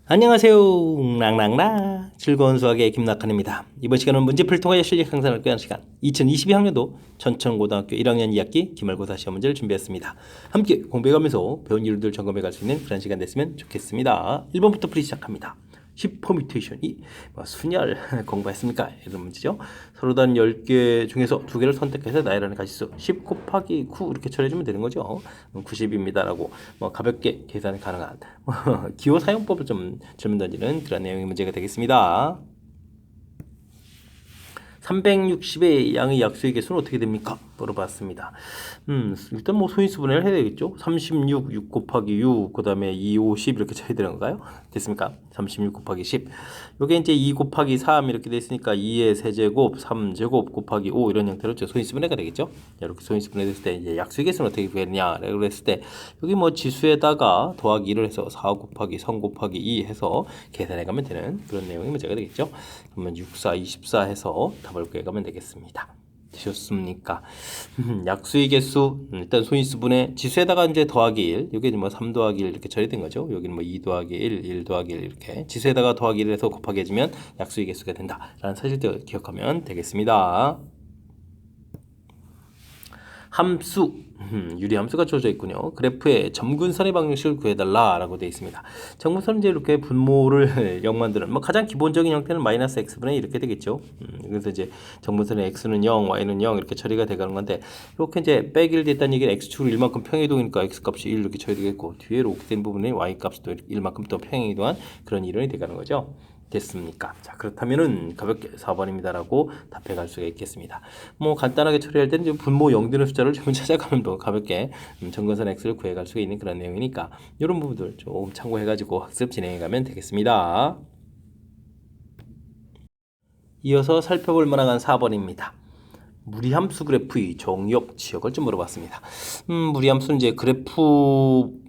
안녕하세요. 랑랑라 즐거운 수학의 김낙한입니다. 이번 시간은 문제풀이 통하여 실력 향상을 꾀하는 시간 2022학년도 전천고등학교 1학년 2학기 기말고사 시험 문제를 준비했습니다. 함께 공부해가면서 배운 이론들 점검해 갈 수 있는 그런 시간 됐으면 좋겠습니다. 1번부터 풀이 시작합니다. 10퍼뮤테이션이 순열 공부했습니까? 이런 문제죠. 서로 다른 10개 중에서 2개를 선택해서 나열하는 가지수 10 곱하기 9 이렇게 처리해주면 되는 거죠. 90입니다 라고 가볍게 계산이 가능한 기호 사용법을 좀 질문 던지는 그런 내용의 문제가 되겠습니다. 360의 양의 약수의 개수는 어떻게 됩니까? 물어봤습니다. 일단 소인수분해를 해야 되겠죠? 36, 6 곱하기 6, 그 다음에 2, 5, 10 이렇게 쳐야 되는 건가요? 됐습니까? 36 곱하기 10. 요게 이제 2 곱하기 3 이렇게 돼 있으니까 2의 세제곱, 3제곱 곱하기 5 이런 형태로 소인수분해가 되겠죠? 이렇게 소인수분해 됐을 때 이제 약수의 개수는 어떻게 구했냐라고 했을 때 여기 지수에다가 더하기 1을 해서 4 곱하기 3 곱하기 2 해서 계산해 가면 되는 그런 내용의 문제가 되겠죠? 그러면 6, 4, 24 해서 답을 구해가면 되겠습니다. 되셨습니까? 약수의 개수 일단 소인수분해 지수에다가 이제 더하기 1 여기는 3 더하기 1 이렇게 처리된 거죠. 여기는 2 더하기 1, 1 더하기 1 이렇게 지수에다가 더하기 1 해서 곱하기 해주면 약수의 개수가 된다라는 사실도 기억하면 되겠습니다. 함수 유리함수가 주어져 있군요. 그래프의 점근선의 방정식을 구해달라라고 되어 있습니다. 점근선은 이제 이렇게 분모를 0 만드는 가장 기본적인 형태는 마이너스 x분의 이렇게 되겠죠. 그래서 이제 점근선의 x는 0, y는 0 이렇게 처리가 되가는 건데 이렇게 이제 빼기를 됐다는 얘기는 x축으로 1만큼 평행이동이니까 x값이 1 이렇게 처리되겠고 뒤에 이렇게 된 부분에 y값도 1만큼 더 평행이동한 그런 이론이 되가는 거죠. 됐습니까? 자, 그렇다면은 가볍게 4번입니다라고 답해 갈 수가 있겠습니다. 간단하게 처리할 때는 좀 분모 0 되는 숫자를 좀 찾아가면 또 가볍게 점근선 x를 구해 갈 수가 있는 그런 내용이니까 이런 부분들 좀 참고해 가지고 학습 진행해 가면 되겠습니다. 이어서 살펴볼 만한 4번입니다. 무리함수 그래프의 정의역 지역을 좀 물어봤습니다. 무리함수는 이제 그래프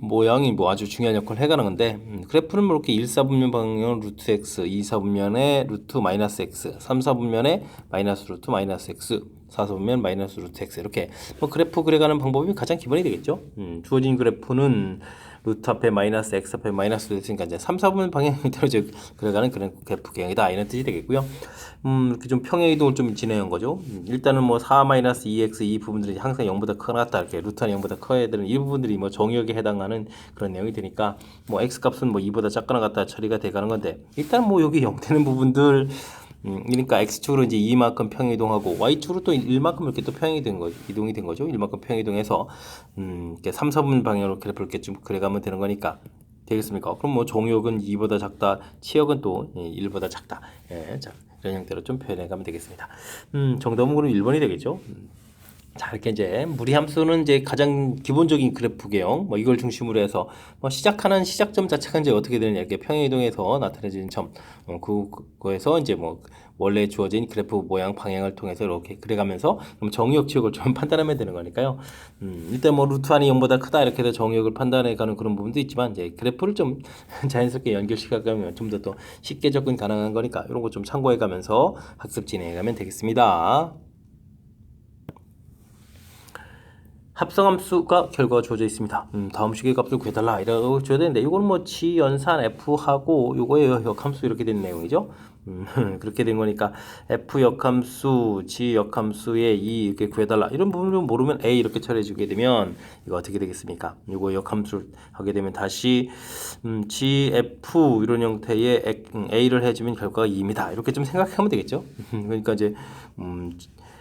모양이 아주 중요한 역할을 해가는 건데 그래프는 이렇게 1, 4분면 방향은 루트 x, 2, 4분면에 루트 마이너스 x, 3, 4분면에 마이너스 루트 마이너스 x, 4, 4분면 마이너스 루트 x 이렇게 그래프 그려가는 방법이 가장 기본이 되겠죠. 주어진 그래프는 루트 앞에 마이너스 x 앞에 마이너스 됐으니까 이제 3, 4분 방향대로 그려가는 그런 그래프 개형이다 이런 뜻이 되겠고요. 이렇게 좀 평행 이동을 좀 진행한 거죠. 일단은 4 마이너스 2x 이 부분들이 항상 0보다 크거나 같다 이렇게 루트는 0보다 커야 되는 이 부분들이 정의역에 해당하는 그런 내용이 되니까 x 값은 2보다 작거나 같다 처리가 돼가는 건데 일단 여기 0 되는 부분들 그러니까 x축으로 이제 2만큼 평행이동하고 y축으로 또 1만큼 이렇게 또 이동이 된 거죠. 1만큼 평행이동해서 이렇게 3, 4분 방향으로 그래프를 이렇게 좀 그려가면 되는 거니까 되겠습니까? 그럼 종역은 2보다 작다, 치역은 또 1보다 작다. 예, 자, 이런 형태로 좀 표현해 가면 되겠습니다. 정답은 그럼 1번이 되겠죠. 자, 이렇게 이제 무리함수는 이제 가장 기본적인 그래프 개형, 이걸 중심으로 해서 시작하는 시작점 자체가 이제 어떻게 되느냐 이렇게 평행이동해서 나타내지는 점, 그거에서 이제 원래 주어진 그래프 모양 방향을 통해서 이렇게 그려가면서 그럼 정의역 지역을 좀 판단하면 되는 거니까요. 일단 루트 안이 0보다 크다 이렇게 해서 정의역을 판단해가는 그런 부분도 있지만 이제 그래프를 좀 자연스럽게 연결시켜가면 좀 더 쉽게 접근 가능한 거니까 이런 거 좀 참고해가면서 학습 진행해가면 되겠습니다. 합성함수가 결과가 주어져 있습니다. 다음 식의 값을 구해달라 이라고 줘야 되는데 이거는 g 연산 f하고 요거의 역함수 이렇게 된 내용이죠. 그렇게 된 거니까 f 역함수, g 역함수의 2 이렇게 구해달라 이런 부분을 모르면 a 이렇게 처리해주게 되면 이거 어떻게 되겠습니까? 이거 역함수를 하게 되면 다시 g, f 이런 형태의 a를 해주면 결과가 2입니다. 이렇게 좀 생각하면 되겠죠. 그러니까 이제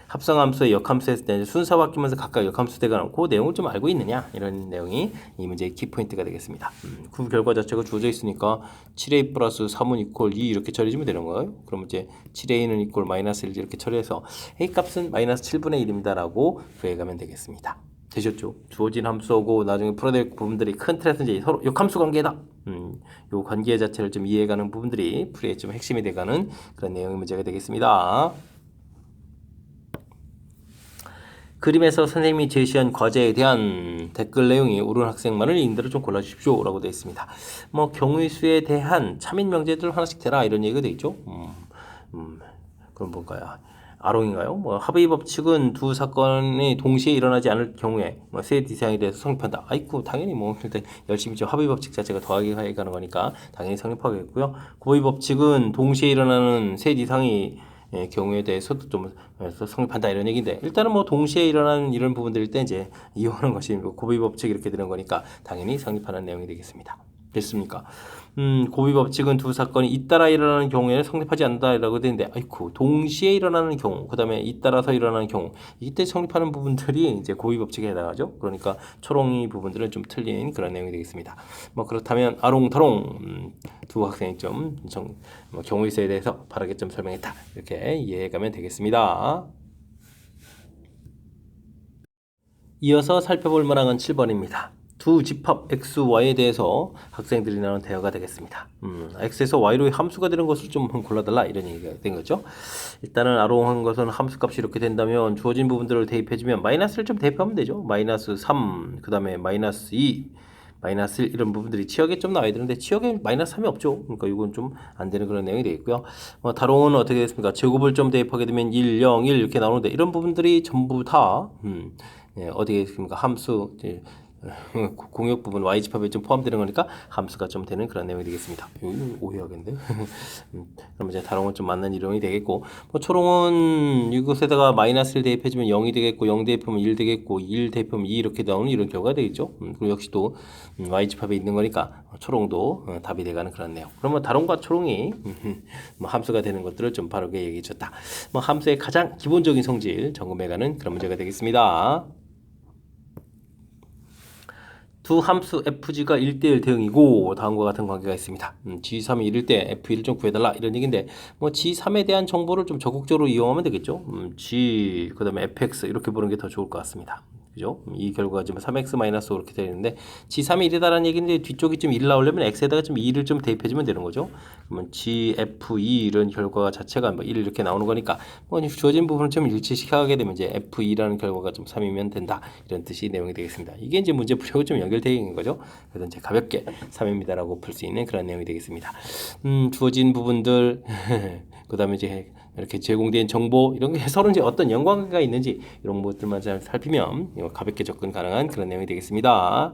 합성함수의 역함수 했을 때 순서 바뀌면서 각각 역함수 되가는 그 내용을 좀 알고 있느냐 이런 내용이 이 문제의 키포인트가 되겠습니다. 그 결과 자체가 주어져 있으니까 7a 플러스 3은 이퀄 2 이렇게 처리해주면 되는 거예요. 그럼 이제 7a는 이퀄 마이너스 1 이렇게 처리해서 a 값은 마이너스 7분의 1입니다 라고 구해가면 되겠습니다. 되셨죠? 주어진 함수하고 나중에 풀어야 될 부분들이 큰 틀에서 이제 서로 역함수 관계다. 요 관계 자체를 좀 이해해가는 부분들이 풀이의 좀 핵심이 돼가는 그런 내용의 문제가 되겠습니다. 그림에서 선생님이 제시한 과제에 대한 댓글 내용이 옳은 학생만을 인대로 좀 골라주십시오 라고 되어 있습니다. 경우의 수에 대한 참인 명제들 하나씩 대라 이런 얘기가 되어 있죠. 그럼 뭘까요? 아롱인가요? 뭐 합의 법칙은 두 사건이 동시에 일어나지 않을 경우에 세 이상에 대해서 성립한다. 아이쿠 당연히 뭐 일단 열심히 좀 합의 법칙 자체가 더하기 하에 가는 거니까 당연히 성립하겠고요. 고의 법칙은 동시에 일어나는 세 이상의 경우에 대해서도 좀 성립한다 이런 얘기인데 일단은 뭐 동시에 일어나는 이런 부분들일 때 이제 이용하는 것이 고의 법칙 이렇게 되는 거니까 당연히 성립하는 내용이 되겠습니다. 됐습니까? 고의 법칙은 두 사건이 잇따라 일어나는 경우에는 성립하지 않는다라고 되는데, 아이쿠, 동시에 일어나는 경우, 그 다음에 잇따라서 일어나는 경우, 이때 성립하는 부분들이 이제 고의 법칙에 해당하죠. 그러니까 초롱이 부분들은 좀 틀린 그런 내용이 되겠습니다. 뭐 그렇다면 아롱타롱 두 학생이 좀 경우일서에 대해서 바르게 좀 설명했다. 이렇게 이해해가면 되겠습니다. 이어서 살펴볼 만한 7번입니다. 두 집합 x, y에 대해서 학생들이 나눈 대화가 되겠습니다. x에서 y로 함수가 되는 것을 좀 골라달라 이런 얘기가 된 거죠. 일단은 아롱한 것은 함수값이 이렇게 된다면 주어진 부분들을 대입해주면 마이너스를 좀 대입하면 되죠. 마이너스 3, 그 다음에 마이너스 2, 마이너스 1 이런 부분들이 치역에 좀 나와야 되는데 치역에 마이너스 3이 없죠. 그러니까 이건 좀 안 되는 그런 내용이 되겠고요. 다롱은 어떻게 됐습니까? 제곱을 좀 대입하게 되면 1, 0, 1 이렇게 나오는데 이런 부분들이 전부 다 어디에 있습니까? 함수 공역 부분 y집합에 좀 포함되는 거니까 함수가 좀 되는 그런 내용이 되겠습니다. 오해하겠는데. 그럼 이제 다롱은 좀 맞는 이론이 되겠고, 뭐 초롱은 이것에다가 마이너스를 대입해주면 0이 되겠고, 0 대입하면 1 되겠고, 1 대입하면 2 이렇게 나오는 이런 결과가 되겠죠. 그리고 역시 또 y집합에 있는 거니까 초롱도 답이 돼가는 그런 내용. 그러면 다롱과 초롱이 뭐 함수가 되는 것들을 좀 바르게 얘기해 줬다. 뭐 함수의 가장 기본적인 성질 점검해가는 그런 문제가 되겠습니다. 두 함수 fg가 1대1 대응이고 다음과 같은 관계가 있습니다. g3이 1일 때 f1을 좀 구해달라 이런 얘기인데 뭐 g3에 대한 정보를 좀 적극적으로 이용하면 되겠죠. g 그 다음에 fx 이렇게 보는 게 더 좋을 것 같습니다. 그죠? 이 결과가 지금 3x 마이너스 이렇게 되는데 g3이 1이다라는 얘기인데 뒤쪽이 좀 1 나오려면 x에다가 좀 2를 좀 대입해주면 되는 거죠. 그러면 gf2 이런 결과 자체가 뭐 1 이렇게 나오는 거니까 뭐 주어진 부분을 좀 일치시켜가게 되면 이제 f2라는 결과가 좀 3이면 된다 이런 뜻이 내용이 되겠습니다. 이게 이제 문제 풀이하고 좀 연결되어 있는 거죠. 그래서 이제 가볍게 3입니다라고 풀 수 있는 그런 내용이 되겠습니다. 주어진 부분들 그 다음에 이제 이렇게 제공된 정보 이런 게 서로 이제 어떤 연관관계가 있는지 이런 것들만 잘 살피면 가볍게 접근 가능한 그런 내용이 되겠습니다.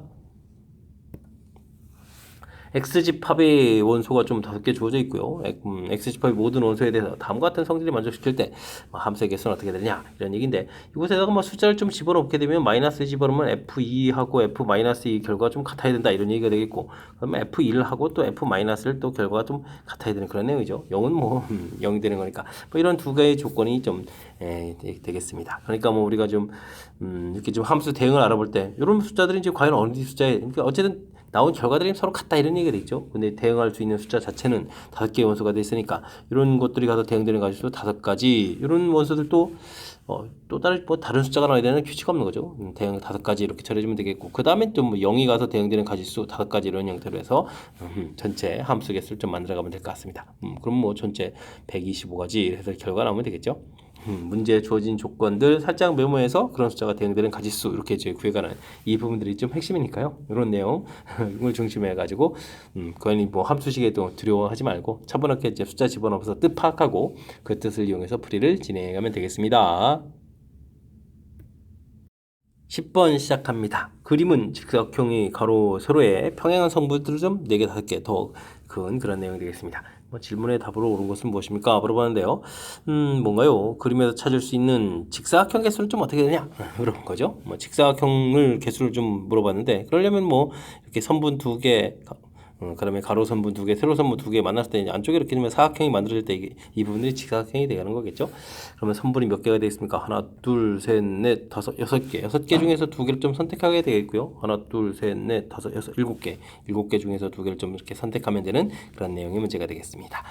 X집합의 원소가 좀 5개 주어져 있고요. X집합의 모든 원소에 대해서 다음과 같은 성질을 만족시킬 때 함수의 개수는 어떻게 되느냐 이런 얘기인데 이곳에다가 뭐 숫자를 좀 집어넣게 되면 마이너스 집어넣으면 F2하고 F-2 결과가 좀 같아야 된다 이런 얘기가 되겠고 그러면 F1하고 또 F-를 또 결과가 좀 같아야 되는 그런 내용이죠. 0은 뭐 0이 되는 거니까 뭐 이런 두 개의 조건이 좀 되겠습니다. 그러니까 뭐 우리가 좀 이렇게 좀 함수 대응을 알아볼 때 이런 숫자들이 이제 과연 어느 숫자에 그러니까 어쨌든 나온 결과들이 서로 같다 이런 얘기가 되죠. 근데 대응할 수 있는 숫자 자체는 5개의 원소가 돼 있으니까 이런 것들이 가서 대응되는 가지수 5가지 이런 원소들도 또 다른 숫자가 나와야 되는 규칙이 없는 거죠. 대응 5가지 이렇게 처리해주면 되겠고 그 다음에 또 뭐 0이 가서 대응되는 가지수 5가지 이런 형태로 해서 전체 함수 개수를 좀 만들어가면 될 것 같습니다. 그럼 뭐 전체 125가지 해서 결과 나오면 되겠죠. 문제에 주어진 조건들 살짝 메모해서 그런 숫자가 대응되는 가지수 이렇게 이제 구해가는 이 부분들이 좀 핵심이니까요. 이런 내용을 중심에 가지고 괜히 뭐 함수식에도 두려워하지 말고 차분하게 이제 숫자 집어넣어서 뜻 파악하고 그 뜻을 이용해서 풀이를 진행해가면 되겠습니다. 10번 시작합니다. 그림은 직사각형이 가로 세로에 평행한 성분들을 좀 4개, 5개 더 큰 그런 내용이 되겠습니다. 뭐 질문의 답으로 옳은 것은 무엇입니까? 물어봤는데요. 뭔가요? 그림에서 찾을 수 있는 직사각형 개수는 좀 어떻게 되냐? 그런 거죠. 뭐 직사각형을 개수를 좀 물어봤는데 그러려면 뭐 이렇게 선분 2개 그다음에 가로 선분 2개, 세로 선분 2개 만났을 때 이제 안쪽에 이렇게 되면 사각형이 만들어질 때 이 부분들이 직사각형이 되는 거겠죠. 그러면 선분이 몇 개가 되어 있습니까? 하나, 둘, 셋, 넷, 다섯, 6개. 6개 중에서 2개를 좀 선택하게 되겠고요. 하나, 둘, 셋, 넷, 다섯, 여섯, 7개. 7개 중에서 2개를 좀 이렇게 선택하면 되는 그런 내용의 문제가 되겠습니다.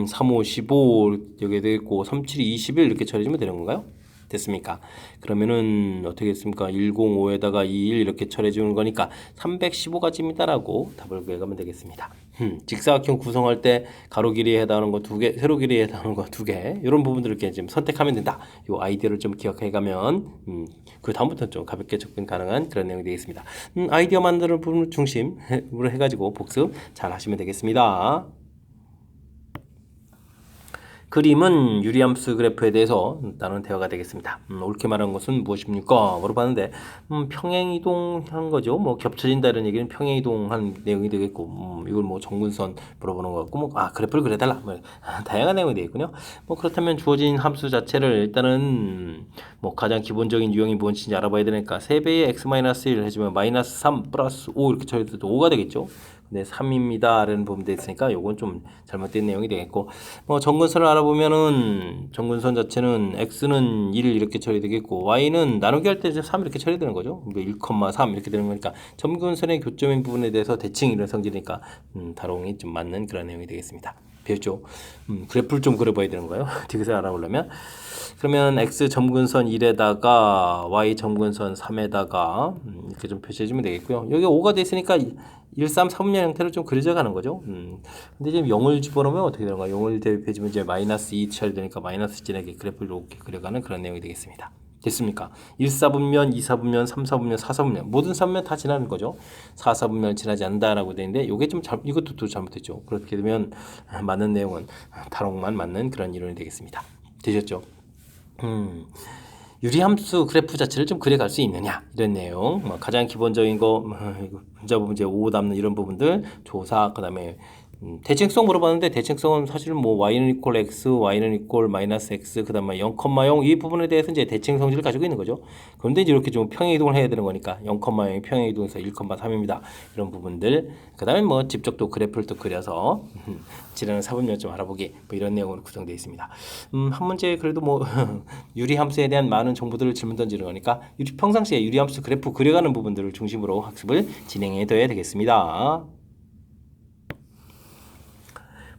3, 5, 15 여기에 되겠고 3, 7, 21 이렇게 처리해주면 되는 건가요? 됐습니까? 그러면은 어떻게 됐습니까? 105에다가 21 이렇게 처리해 주는 거니까 315가지입니다라고 답을 구해가면 되겠습니다. 직사각형 구성할 때 가로 길이에 해당하는 거 2개, 세로 길이에 해당하는 거 2개 이런 부분들을 이렇게 좀 선택하면 된다. 이 아이디어를 좀 기억해가면 그 다음부터 좀 가볍게 접근 가능한 그런 내용이 되겠습니다. 아이디어 만드는 부분을 중심으로 해가지고 복습 잘 하시면 되겠습니다. 그림은 유리함수 그래프에 대해서 나눈 대화가 되겠습니다. 옳게 말한 것은 무엇입니까? 물어봤는데 평행이동한 거죠. 뭐 겹쳐진다 이런 얘기는 평행이동한 내용이 되겠고 이걸 뭐 정근선 물어보는 것 같고 그래프를 그려달라 다양한 내용이 되겠군요. 그렇다면 주어진 함수 자체를 일단은 가장 기본적인 유형이 무엇인지 알아봐야 되니까 3배의 x-1 해주면 마이너스 3 플러스 5 이렇게 처리해도 5가 되겠죠. 네, 3입니다. 라는 부분이 있으니까 요건 좀 잘못된 내용이 되겠고 정근선을 알아보면은 정근선 자체는 x는 1 이렇게 처리되겠고 y는 나누기 할 때 3 이렇게 처리되는 거죠. 1,3 이렇게 되는 거니까 정근선의 교점인 부분에 대해서 대칭 이런 성질이니까 다롱이 좀 맞는 그런 내용이 되겠습니다. 배웠죠? 그래프를 좀 그려봐야 되는 거예요. 디귿을 알아보려면 그러면 x 점근선 1에다가 y 점근선 3에다가 이렇게 좀 표시해주면 되겠고요. 여기 5가 돼 있으니까 1, 3, 4분면 형태로 좀 그려져 가는 거죠. 근데 지금 0을 집어넣으면 어떻게 되는가? 0을 대입해주면 이제 마이너스 2 처리되니까 마이너스 진에게 그래프를 이렇게 그려가는 그런 내용이 되겠습니다. 됐습니까? 1, 4분면, 2, 4분면, 3, 4분면, 4, 4분면 모든 3면 다 지나는 거죠. 4, 4분면 지나지 않는다라고 되어 있는데 이게 좀 이것도 또 잘못됐죠. 그렇게 되면 맞는 내용은 다롱만 맞는 그런 이론이 되겠습니다. 되셨죠? 유리함수 그래프 자체를 좀 그려갈 수 있느냐 이런 내용 가장 기본적인 거 분자 부분 이제 오 담는 이런 부분들 조사 그 다음에 대칭성 물어봤는데 대칭성은 사실 y는 이퀄 x, y는 이퀄 마이너스 x, 그 다음에 0,0 이 부분에 대해서 이제 대칭 성질을 가지고 있는 거죠. 그런데 이제 이렇게 좀 평행 이동을 해야 되는 거니까 0,0이 평행 이동해서 1,3입니다. 이런 부분들. 그 다음에 직접 또 그래프를 또 그려서 지나는 사분면 좀 알아보기 이런 내용으로 구성되어 있습니다. 한 문제 그래도 유리함수에 대한 많은 정보들을 질문 던지는 거니까 평상시에 유리함수 그래프 그려가는 부분들을 중심으로 학습을 진행해 둬야 되겠습니다.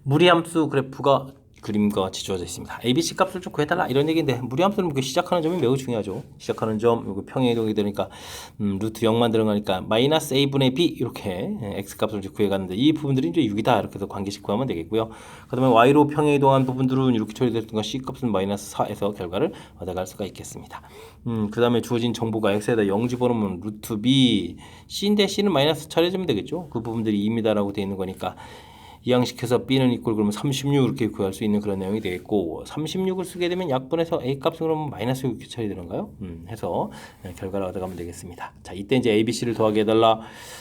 무리함수 그래프가 그림과 같이 주어져 있습니다. ABC 값을 좀 구해달라 이런 얘기인데 무리함수는 시작하는 점이 매우 중요하죠. 시작하는 점 여기 평행이동이 되니까 루트 0만 들어가니까 마이너스 a분의 b 이렇게 x 값을 구해가는데 이 부분들이 이제 6이다 이렇게 해서 관계식 구하면 되겠고요. 그 다음에 y로 평행이동한 부분들은 이렇게 처리됐으니까 c 값은 마이너스 4에서 결과를 얻어갈 수가 있겠습니다. 그 다음에 주어진 정보가 x에다 0 집어넣으면 루트 b c인데 c는 마이너스 처리해주면 되겠죠. 그 부분들이 2입니다라고 되어 있는 거니까 이항식해서 b는 이꼴 그러면 36 이렇게 구할 수 있는 그런 내용이 되겠고 36을 쓰게 되면 약분해서 a 값은 그러면 마이너스 6 이렇게 처리되는가요? 해서 결과를 얻어가면 되겠습니다. 자 이때 이제 a, b, c를 더하게 해달라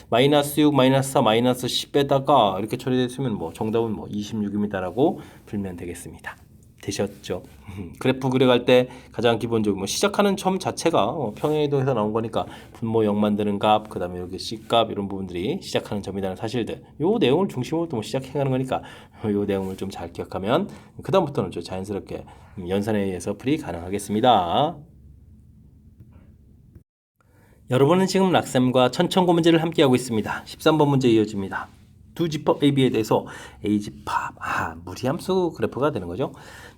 마이너스 6, 마이너스 4, 마이너스 10에다가 이렇게 처리됐으면 정답은 26입니다라고 풀면 되겠습니다. 되셨죠? 그래프 그려갈 때 가장 기본적으로 시작하는 점 자체가 평행이동에서 나온 거니까 분모 0 만드는 값, 그 다음에 여기 C 값 이런 부분들이 시작하는 점이라는 사실들 요 내용을 중심으로 또 시작해가는 거니까 요 내용을 좀 잘 기억하면 그 다음부터는 좀 자연스럽게 연산에 의해서 풀이 가능하겠습니다. 여러분은 지금 락쌤과 천천고 문제를 함께하고 있습니다. 13번 문제 이어집니다. 두 집합 AB에 대해서 A집합, 무리함수 그래프가 되는 거죠.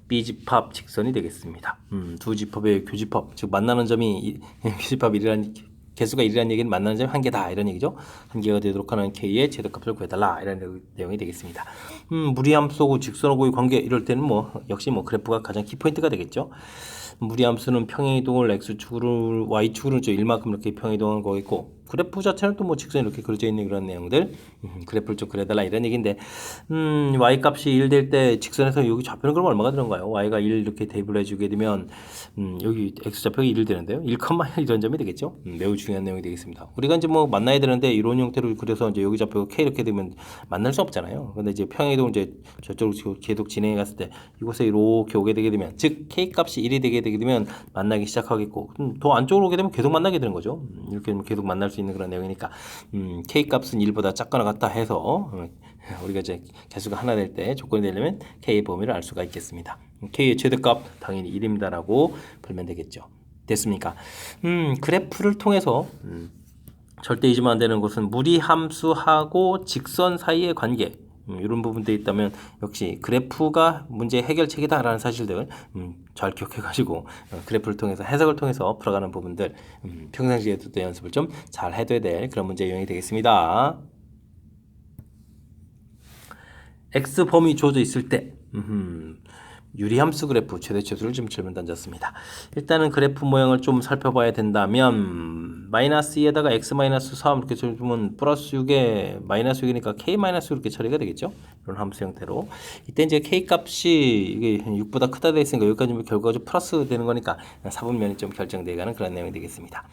B집합 직선이 되겠습니다. 두 집합의 교집합, 즉 만나는 점이 교집합 1이라는 개수가 1이라는 얘기는 만나는 점이 한 개다 이런 얘기죠. 한 개가 되도록 하는 K의 최대값을 구해달라 이런 내용이 되겠습니다. 무리함수하고 직선하고의 관계 이럴 때는 역시 그래프가 가장 키포인트가 되겠죠. 무리함수는 평행이동을 x축으로 y축으로 1만큼 이렇게 평행이동한 거겠고 그래프 자체는 또 직선이 이렇게 그려져 있는 그런 내용들 그래프를 좀 그려달라 이런 얘기인데 y 값이 1 될 때 직선에서 여기 좌표는 그럼 얼마가 들어가요? y가 1 이렇게 대입을 해주게 되면 여기 x 좌표가 1이 되는데요. 1, 이런 점이 되겠죠. 매우 중요한 내용이 되겠습니다. 우리가 이제 만나야 되는데 이런 형태로 그려서 이제 여기 좌표가 k 이렇게 되면 만날 수 없잖아요. 근데 이제 평행이동 이제 저쪽으로 계속 진행해 갔을 때 이곳에 이렇게 오게 되게 되면 즉 k 값이 1이 되게 되면 만나기 시작하겠고 더 안쪽으로 오게 되면 계속 만나게 되는 거죠. 이렇게 되면 계속 만날 수 있는 그런 내용이니까 k 값은 1보다 작거나 같다 해서 우리가 이제 개수가 하나 될 때 조건이 되려면 k의 범위를 알 수가 있겠습니다. k의 최대값 당연히 1입니다라고 풀면 되겠죠. 됐습니까? 그래프를 통해서 절대 잊으면 안 되는 것은 무리함수하고 직선 사이의 관계 이런 부분들이 있다면 역시 그래프가 문제 해결책이다라는 사실들 잘 기억해가지고 그래프를 통해서 해석을 통해서 풀어가는 부분들 평상시에도 연습을 좀 잘 해둬야 될 그런 문제 유형이 되겠습니다. X 범위 주어져 있을 때 유리함수 그래프 최대 최소를 좀 질문 던졌습니다. 일단은 그래프 모양을 좀 살펴봐야 된다면 마이너스 2에다가 x 마이너스 3 이렇게 주면 플러스 6에 마이너스 6이니까 k 마이너스 이렇게 처리가 되겠죠. 이런 함수 형태로 이때 이제 k 값이 이게 6보다 크다 돼 있으니까 여기까지 결과적으로 플러스 되는 거니까 사분면이 좀 결정되어가는 그런 내용이 되겠습니다.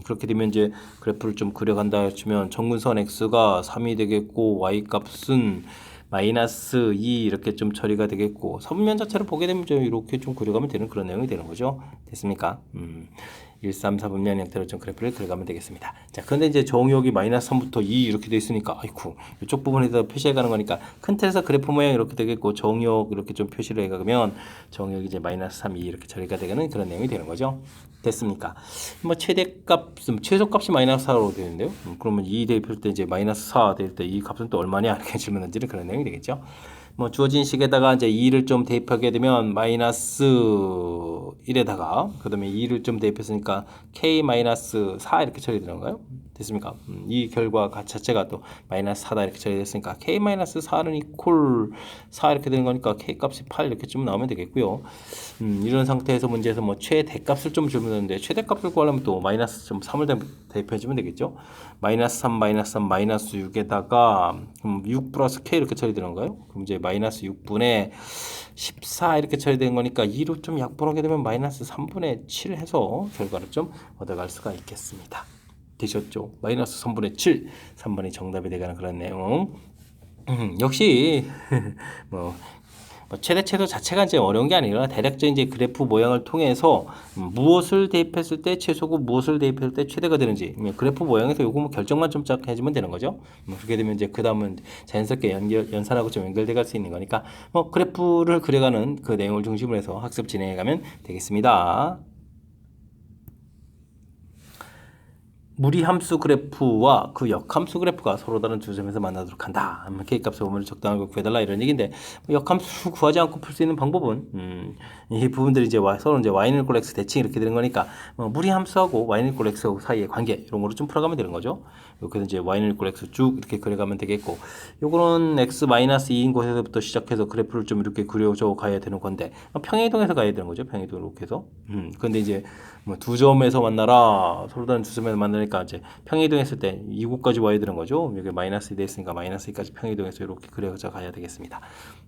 그렇게 되면 이제 그래프를 좀 그려간다 치면 정근선 x가 3이 되겠고 y 값은 마이너스 2 이렇게 좀 처리가 되겠고 서분면 자체를 보게 되면 좀 이렇게 좀 그려가면 되는 그런 내용이 되는 거죠. 됐습니까? 1, 3, 4분면 형태로 좀 그래프를 그려가면 되겠습니다. 자, 그런데 이제 정의역이 마이너스 3부터 2 이렇게 돼 있으니까 아이쿠 이쪽 부분에다 표시해 가는 거니까 큰 틀에서 그래프 모양이 이렇게 되겠고 정의역 이렇게 좀 표시를 해가면 정의역이 이제 마이너스 3, 2 이렇게 처리가 되는 그런 내용이 되는 거죠. 됐습니까? 뭐 최대값, 최소값이 마이너스 4로 되는데요. 그러면 2 대입할 때 이제 마이너스 4 대입할 때 이 값은 또 얼마냐 이렇게 질문 던지는 그런 내용이 되겠죠. 뭐 주어진 식에다가 이제 2를 좀 대입하게 되면 마이너스 1에다가 그 다음에 2를 좀 대입했으니까 k 마이너스 4 이렇게 처리되는 거예요. 됐습니까? 이 결과 자체가 또 마이너스 4다 이렇게 처리됐으니까 k 마이너스 4는 이퀄 4 이렇게 되는 거니까 k 값이 8 이렇게 좀 나오면 되겠고요. 이런 상태에서 문제에서 뭐 최대값을 좀 주문하는데 최대값을 구하려면 또 마이너스 좀 3을 대입해 주면 되겠죠. 마이너스 3 마이너스 3 마이너스 6에다가 6 플러스 k 이렇게 처리되는 거예요. 그럼 이제 마이너스 6분의 14 이렇게 처리되는 거니까 2로 좀 약분하게 되면 마이너스 3분의 7 해서 결과를 좀 얻어갈 수가 있겠습니다. 되셨죠? 마이너스 3분의 7 3번이 정답이 되가는 그런 내용. 역시 뭐 최대 최소 자체가 이제 어려운 게 아니라 대략적인 이제 그래프 모양을 통해서 무엇을 대입했을 때 최소고 무엇을 대입했을 때 최대가 되는지 그래프 모양에서 요거 뭐 결정만 좀 쫙 해주면 되는 거죠. 그렇게 되면 이제 그 다음은 자연스럽게 연산하고 좀 연결돼 갈 수 있는 거니까 뭐 그래프를 그려가는 그 내용을 중심으로 해서 학습 진행해 가면 되겠습니다. 무리함수 그래프와 그 역함수 그래프가 서로 다른 두 점에서 만나도록 한다. K값의 범위를 적당하게 구해달라 이런 얘기인데 역함수를 구하지 않고 풀 수 있는 방법은 이 부분들이 이제 서로 이제 y는 이퀄 x 대칭 이렇게 되는 거니까 무리함수하고 y는 이퀄 x 사이의 관계 이런 거로 좀 풀어가면 되는 거죠. 그래서 이제 y는 이퀄 x 쭉 이렇게 그려가면 되겠고 요거는 x 마이너스 2인 곳에서부터 시작해서 그래프를 좀 이렇게 그려줘 가야 되는 건데 평행이동에서 가야 되는 거죠. 평행이동 이렇게 해서. 근데 이제 뭐 두 점에서 만나라 서로 다른 두 점에서 만나니까 이제 평행이동했을 때 이곳까지 와야 되는 거죠. 여기 마이너스 2 돼 있으니까 마이너스 2까지 평행이동해서 이렇게 그려져 가야 되겠습니다.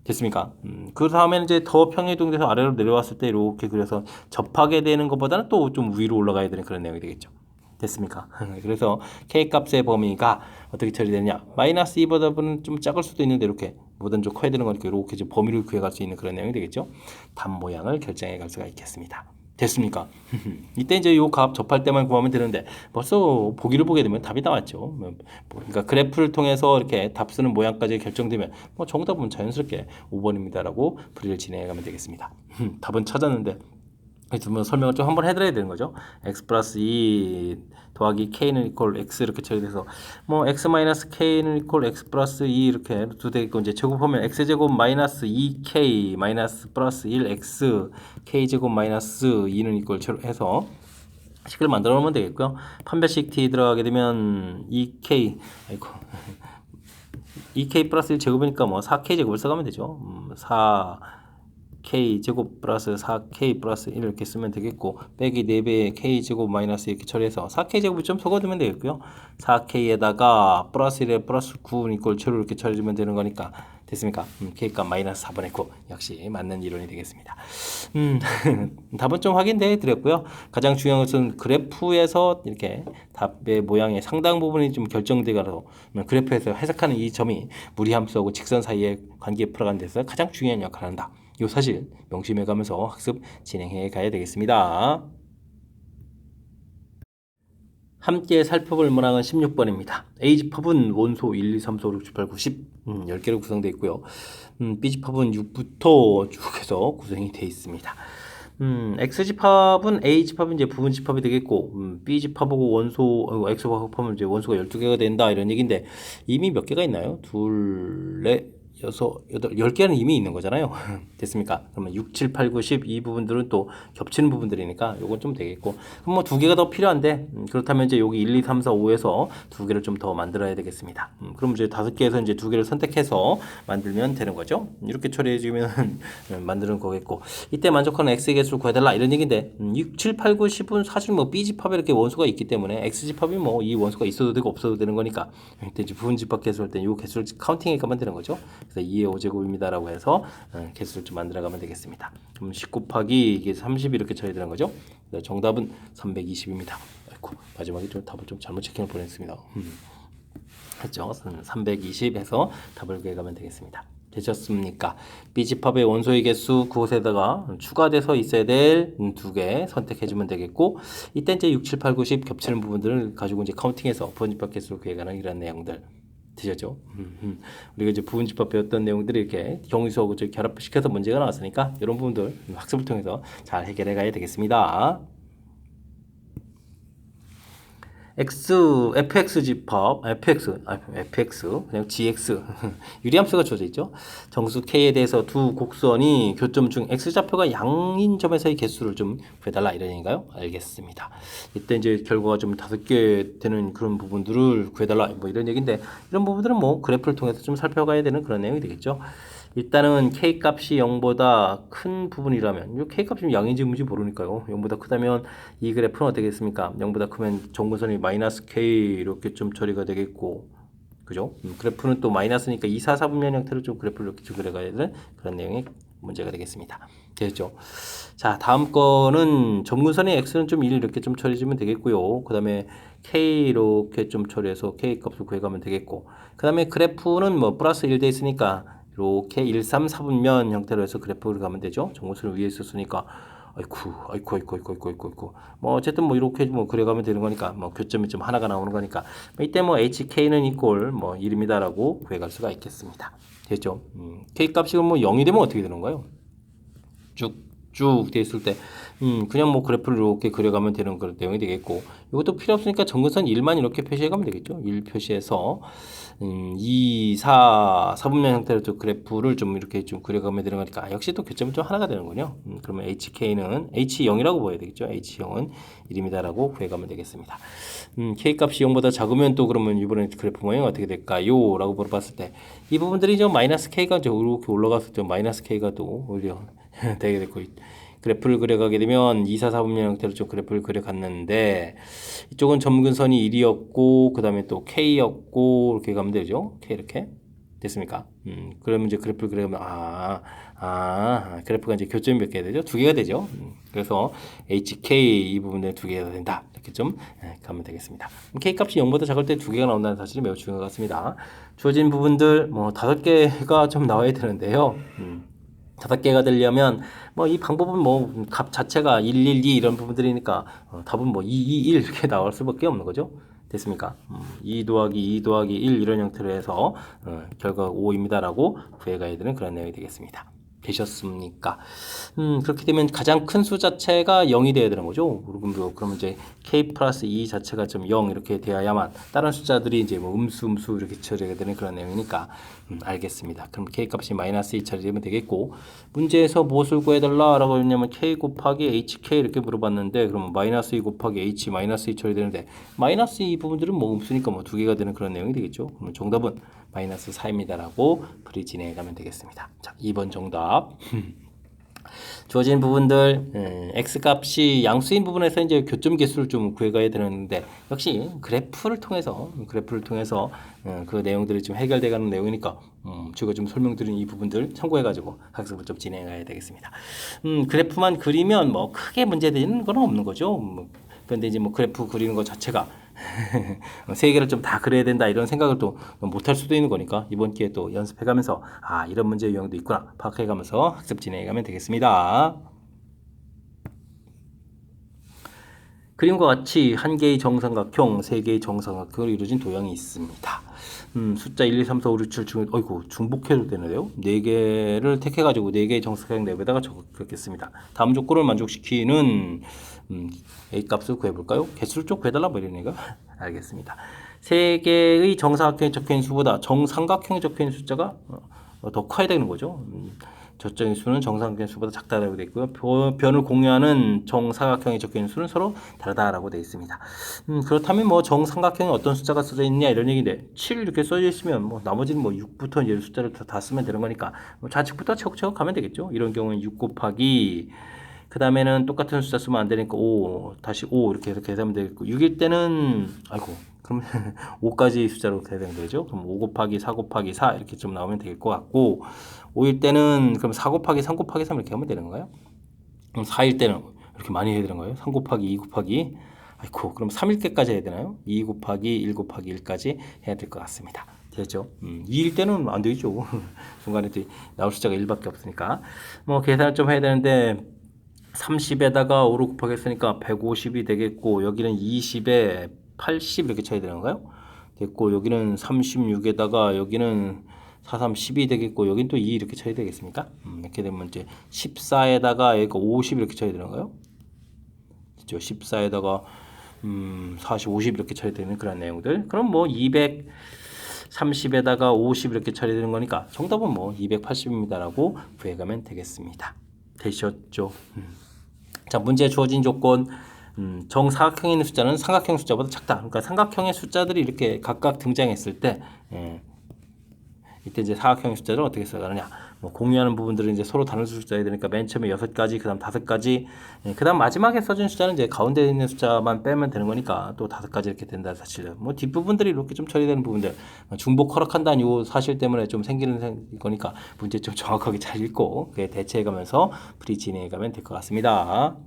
됐습니까? 그 다음에는 이제 더 평행이동돼서 아래로 내려왔을 때 이렇게 그려서 접하게 되는 것보다는 또 좀 위로 올라가야 되는 그런 내용이 되겠죠. 됐습니까? 그래서 K값의 범위가 어떻게 처리되느냐 마이너스 2보다는 좀 작을 수도 있는데 이렇게 보다는 좀 커야 되는 거니까 이렇게 이제 범위를 구해갈 수 있는 그런 내용이 되겠죠. 답 모양을 결정해 갈 수가 있겠습니다. 됐습니까? 이때 이제 요 값 접할 때만 구하면 되는데 벌써 보기를 보게 되면 답이 나왔죠. 그러니까 그래프를 통해서 이렇게 답 쓰는 모양까지 결정되면 뭐 정답은 자연스럽게 5번입니다라고 풀이를 진행해 가면 되겠습니다. 답은 찾았는데 그러면 설명을 좀 한번 해드려야 되는 거죠. x 플러스 2 더하기 k는 이퀄 x 이렇게 처리돼서 뭐 x 마이너스 k는 이퀄 x 플러스 2 이렇게 두 대 있고 이제 제곱하면 x 제곱 마이너스 2k 마이너스 플러스 1x k 제곱 마이너스 2는 이퀄 해서 식을 만들어 놓으면 되겠고요. 판별식 t 들어가게 되면 2k 아이고 2k 플러스 1 제곱이니까 뭐 4k 제곱을 써가면 되죠. 4k 제곱 플러스 4k 플러스 1 이렇게 쓰면 되겠고 빼기 4배의 k 제곱 마이너스 이렇게 처리해서 4k 제곱을 좀 적어두면 되겠고요. 4k에다가 플러스 1에 플러스 9 이꼴 7 이렇게 처리해주면 되는 거니까 됐습니까? k값 마이너스 4분의 9 역시 맞는 이론이 되겠습니다. 답은 좀 확인돼 드렸고요. 가장 중요한 것은 그래프에서 이렇게 답의 모양의 상당 부분이 좀 결정되가서 그래프에서 해석하는 이 점이 무리함수하고 직선 사이의 관계에 풀어가는 데서 가장 중요한 역할을 한다. 이 사실 명심해 가면서 학습 진행해 가야 되겠습니다. 함께 살펴볼 문항은 16번입니다. A집합은 원소 1, 2, 3, 4, 5, 6, 7, 8, 9, 10 10개로 구성되어 있고요. B집합은 6부터 쭉 해서 구성이 되어 있습니다. X집합은 A집합은 이제 부분집합이 되겠고 B집합하고 원소 X집합하면 이제 원소가 12개가 된다 이런 얘기인데 이미 몇 개가 있나요? 둘, 넷, 여덟, 10개는 이미 있는 거잖아요. 됐습니까? 그러면 6, 7, 8, 9, 10 이 부분들은 또 겹치는 부분들이니까 요건 좀 되겠고. 그럼 뭐 2개가 더 필요한데, 그렇다면 이제 여기 1, 2, 3, 4, 5에서 2개를 좀 더 만들어야 되겠습니다. 그럼 이제 5개에서 이제 2개를 선택해서 만들면 되는 거죠. 이렇게 처리해주면 만드는 거겠고. 이때 만족하는 x의 개수를 구해달라 이런 얘기인데, 6, 7, 8, 9, 10은 사실 뭐 b집합에 이렇게 원소가 있기 때문에 x집합이 뭐 이 원소가 있어도 되고 없어도 되는 거니까, 이때 이제 부분집합 개수할 때 이 개수를 카운팅해 가면 되는 거죠. 그래서 2의 5제곱입니다라고 해서 개수를 좀 만들어 가면 되겠습니다. 그럼 10 곱하기 이게 30 이렇게 쳐야 되는 거죠. 정답은 320입니다. 아이고, 마지막에 좀 답을 좀 잘못 체킹을 보냈습니다. 그렇죠. 320 해서 답을 구해가면 되겠습니다. 되셨습니까? B집합의 원소의 개수 그곳에다가 추가돼서 있어야 될 2개 선택해주면 되겠고, 이때 이제 6, 7, 8, 9, 10 겹치는 부분들을 가지고 이제 카운팅해서 부분집합 개수를 구해가는 이런 내용들 되셨죠? 우리가 이제 부분집합 배웠던 내용들이 이렇게 경우수하고 결합시켜서 문제가 나왔으니까 이런 부분들 학습을 통해서 잘 해결해 가야 되겠습니다. fx 집합, fx, 그냥 gx, 유리함수가 주어져 있죠. 정수 k에 대해서 두 곡선이 교점 중 x좌표가 양인 점에서의 개수를 좀 구해달라 이런 얘기인가요? 알겠습니다. 이때 이제 결과가 좀 5개 되는 그런 부분들을 구해달라 뭐 이런 얘기인데, 이런 부분들은 뭐 그래프를 통해서 좀 살펴가야 되는 그런 내용이 되겠죠. 일단은 k 값이 0보다 큰 부분이라면, 이 k 값이 양인지 음인지 모르니까요. 0보다 크다면 이 그래프는 어떻겠습니까? 0보다 크면 정근선이 마이너스 k 이렇게 좀 처리가 되겠고, 그죠? 그래프는 또 마이너스니까 2, 4, 4분면 형태로 좀 그래프를 이렇게 좀 그려가야 되는 그런 내용의 문제가 되겠습니다. 됐죠? 자, 다음 거는 점근선의 x는 좀 1 이렇게 좀 처리해주면 되겠고요. 그 다음에 k 이렇게 좀 처리해서 k 값을 구해가면 되겠고, 그 다음에 그래프는 뭐 플러스 1 돼 있으니까 이렇게 1, 3, 4분면 형태로 해서 그래프를 가면 되죠. 정근선을 위에 있었으니까 아이쿠. 뭐 어쨌든 뭐 이렇게 뭐 그려가면 되는 거니까, 뭐 교점이 좀 하나가 나오는 거니까, 이때 뭐 HK는 이꼴 뭐 1입니다라고 구해갈 수가 있겠습니다. 됐죠? K 값이 뭐 0이 되면 어떻게 되는 거예요? 쭉 돼 있을 때 그냥 뭐 그래프를 이렇게 그려가면 되는 그런 내용이 되겠고, 이것도 필요 없으니까 정근선 1만 이렇게 표시해 가면 되겠죠. 1 표시해서 2, 4, 4분면 형태로 또 그래프를 좀 이렇게 좀 그려가면 되는 거니까, 역시 또 교점은 좀 하나가 되는군요. 그러면 HK는 H0이라고 보여야 되겠죠. H0은 1입니다라고 구해가면 되겠습니다. K 값이 0보다 작으면 또 그러면 이번에 그래프 모양이 어떻게 될까요? 라고 물어봤을 때, 이 부분들이 좀 마이너스 K가 이렇게 올라갔을 때 마이너스 K가 또 오히려 되게 됐고, 그래프를 그려가게 되면 2, 4, 4분면 형태로 좀 그래프를 그려갔는데, 이쪽은 점근선이 1이었고 그 다음에 또 K였고 이렇게 가면 되죠. K 이렇게 됐습니까? 그러면 이제 그래프를 그려가면 그래프가 이제 교점이 몇 개 되죠? 2개가 되죠. 그래서 HK 이 부분에 2개가 된다. 이렇게 좀 가면 되겠습니다. K 값이 0보다 작을 때 2개가 나온다는 사실이 매우 중요한 것 같습니다. 주어진 부분들 뭐 5개가 좀 나와야 되는데요. 5개가 되려면 뭐 이 방법은 뭐 값 자체가 1, 1, 2 이런 부분들이니까 답은 뭐 2, 2, 1 이렇게 나올 수밖에 없는 거죠. 됐습니까? 2 더하기 2 더하기 1 이런 형태로 해서 결과가 5입니다라고 구해가야 되는 그런 내용이 되겠습니다. 되셨습니까? 그렇게 되면 가장 큰 수 자체가 0이 돼야 되는 거죠. 그러면 이제 k 플러스 2 자체가 좀 0 이렇게 돼야만 다른 숫자들이 이제 뭐 음수 이렇게 처리가 되는 그런 내용이니까 알겠습니다. 그럼 k 값이 마이너스 2 처리되면 되겠고, 문제에서 무엇을 구해달라라고 했냐면 k 곱하기 hk 이렇게 물어봤는데, 그러면 마이너스 2 곱하기 h 마이너스 2 처리되는데, 마이너스 2 부분들은 뭐 음수니까 뭐 2개가 되는 그런 내용이 되겠죠. 그러면 정답은 마이너스 4입니다라고 풀이 진행해 가면 되겠습니다. 자, 2번 정답. 주어진 부분들 x값이 양수인 부분에서 이제 교점 개수를 좀 구해가야 되는데, 역시 그래프를 통해서 그 내용들이 좀 해결돼가는 내용이니까 제가 좀 설명드린 이 부분들 참고해가지고 학습을 좀 진행해야 되겠습니다. 그래프만 그리면 뭐 크게 문제되는 건 없는 거죠. 그런데 이제 뭐 그래프 그리는 것 자체가 세 개를 좀 다 그려야 된다 이런 생각을 또 못할 수도 있는 거니까, 이번 기회에 또 연습해가면서 이런 문제 유형도 있구나 파악해가면서 학습 진행해가면 되겠습니다. 그림과 같이 한 개의 정삼각형, 세 개의 정삼각형으로 이루어진 도형이 있습니다. 숫자 1, 2, 3, 4, 5, 6, 7 중에 중복해도 되는데요. 4개를 택해가지고 4개의 정삼각형 내부에다가 적겠습니다. 다음 조건을 만족시키는 A 값을 구해볼까요? 개수를 좀 구해달라 뭐 이런 얘기가 알겠습니다. 3개의 정사각형에 적혀있는 수보다 정삼각형에 적혀있는 숫자가 더 커야 되는 거죠. 저적인 수는 정사각형의 수보다 작다라고 되어 있고요. 변을 공유하는 정사각형에 적혀 있는 수는 서로 다르다라고 되어 있습니다. 그렇다면 뭐 정삼각형에 어떤 숫자가 써져 있냐 이런 얘기인데 7 이렇게 써져 있으면 뭐 나머지는 뭐 6부터 이제 숫자를 다 쓰면 되는 거니까 뭐 좌측부터 차곡차곡 가면 되겠죠. 이런 경우는 6 곱하기 그 다음에는 똑같은 숫자 쓰면 안 되니까 5 다시 5 이렇게 해서 계산하면 되겠고 6일 때는 아이고 그럼 5까지 숫자로 계산되는 거죠. 그럼 5 곱하기 4 곱하기 4 이렇게 좀 나오면 될 것 같고 5일 때는 그럼 4 곱하기 3 곱하기 3 이렇게 하면 되는 거예요. 그럼 4일 때는 이렇게 많이 해야 되는 거예요. 3 곱하기 2 곱하기 아이고 그럼 3일 때까지 해야 되나요? 2 곱하기 1 곱하기 1까지 해야 될 것 같습니다. 되죠? 2일 때는 안 되죠. 중간에 또 나올 숫자가 1밖에 없으니까 뭐 계산을 좀 해야 되는데 30에다가 5를 곱하겠으니까 150이 되겠고 여기는 20에 80 이렇게 쳐야 되는 건가요? 됐고 여기는 36에다가 여기는 4, 3, 10이 되겠고 여긴 또 2 이렇게 쳐야 되겠습니까? 이렇게 되면 이제 14에다가 여기가 50 이렇게 쳐야 되는 거예요. 그렇죠? 14에다가 40, 50 이렇게 쳐야 되는 그런 내용들. 그럼 뭐 230에다가 50 이렇게 처리되는 거니까 정답은 뭐 280입니다라고 구해가면 되겠습니다. 되셨죠? 자, 문제에 주어진 조건 정사각형에 있는 숫자는 삼각형 숫자보다 작다. 그러니까 삼각형의 숫자들이 이렇게 각각 등장했을 때 이때 이제 사각형의 숫자를 어떻게 써가느냐. 뭐 공유하는 부분들은 이제 서로 다른 숫자야 되니까 맨 처음에 6가지, 그다음 5가지, 그다음 마지막에 써준 숫자는 이제 가운데 있는 숫자만 빼면 되는 거니까 또 5가지 이렇게 된다 사실. 뭐 뒷부분들이 이렇게 좀 처리되는 부분들, 중복 허락한다는 요 사실 때문에 좀 생기는 거니까 문제 좀 정확하게 잘 읽고 그에 대체해가면서 풀이 진행해가면 될 것 같습니다.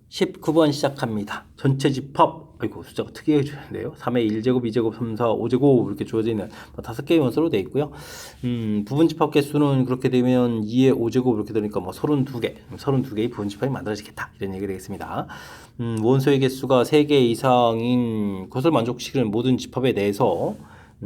19번 시작합니다. 전체 집합, 아이고 숫자가 특이하게 주는데요. 3의 1제곱, 2제곱, 3, 4, 5제곱 이렇게 주어져 있는 5개의 원소로 되어 있고요. 부분 집합 개수는 그렇게 되면 2의 5제곱 이렇게 되니까 뭐 32개, 32개의 부분 집합이 만들어지겠다 이런 얘기가 되겠습니다. 원소의 개수가 3개 이상인 것을 만족시키는 모든 집합에 대해서